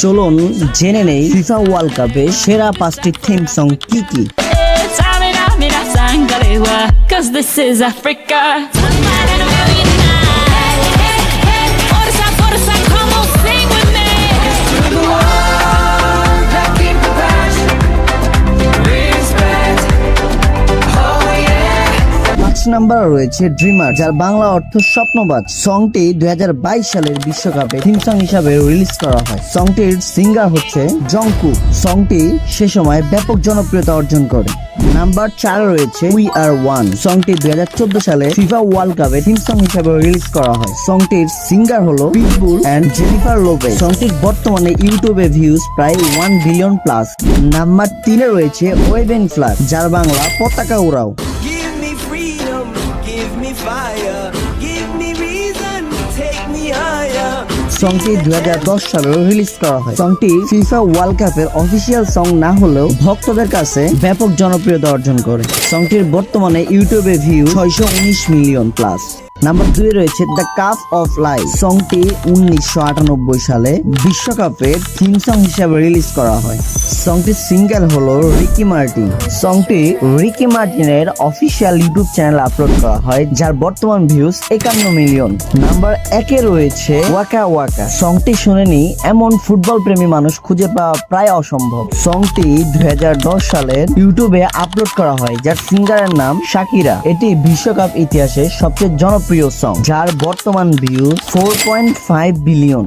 চলুন জেনে নেই ফিফা ওয়ার্ল্ড কাপে সেরা 5টি থিম সং কি কি। Mira sangre, 'cause this is Africa. Forza, forza, come on, sing with me. 5 নম্বরে রয়েছে ড্রিমার, যার বাংলা অর্থ স্বপ্নবাজ। সংটি 2022 সালের বিশ্বকাপে থিম সং হিসাবে রিলিজ করা হয়। সংটির সিঙ্গার হচ্ছে জংকুক। সংটি সে সময় ব্যাপক জনপ্রিয়তা অর্জন করে। নাম্বার 4 রয়েছে উই আর ওয়ান। সংটি 2014 সালে ফিফা ওয়ার্ল্ড কাপে থিম সং হিসাবে রিলিজ করা হয়। সংটির সিঙ্গার হলো পিটবুল এন্ড জেনিফার লোপেজ। সংটির বর্তমানে ইউটিউবে ভিউজ প্রায় 1 বিলিয়ন প্লাস। নাম্বার 3 রয়েছে ওয়েভ এন্ড ফ্ল্যাগ, যার বাংলা পতাকা উড়াও। Give me freedom, give me fire, give me reason, take me higher. সংটি 2010 সালে রিলিজ করা হয়। সংটি ফিফা ওয়ার্ল্ড কাপের অফিসিয়াল সং না হলেও ভক্তদের কাছে ব্যাপক জনপ্রিয়তা অর্জন করে। সংটির বর্তমানে ইউটিউবে ভিউ 619 মিলিয়ন প্লাস। নাম্বার 2 রয়েছে দ্য কাপ অফ লাইফ। সংটি 1998 সালে বিশ্বকাপের থিম সং হিসেবে রিলিজ করা হয়। সংটির সিঙ্গার হলো রিকি মার্টিন। সংটি রিকি মার্টিনের অফিসিয়াল ইউটিউব চ্যানেল আপলোড করা হয়, যার বর্তমান ভিউজ 51 মিলিয়ন। নাম্বার 1 রয়েছে ওয়াকা ওয়াকা। সংটি শুনেনি এমন ফুটবল প্রেমী মানুষ খুঁজে পাওয়া প্রায় অসম্ভব। সংটি 2010 সালের ইউটিউবে আপলোড করা হয়, যার সিঙ্গারের নাম শাকিরা। এটি বিশ্বকাপ ইতিহাসে সবচেয়ে জনপ্রিয় সং, যার বর্তমান ভিউ 4.5 বিলিয়ন।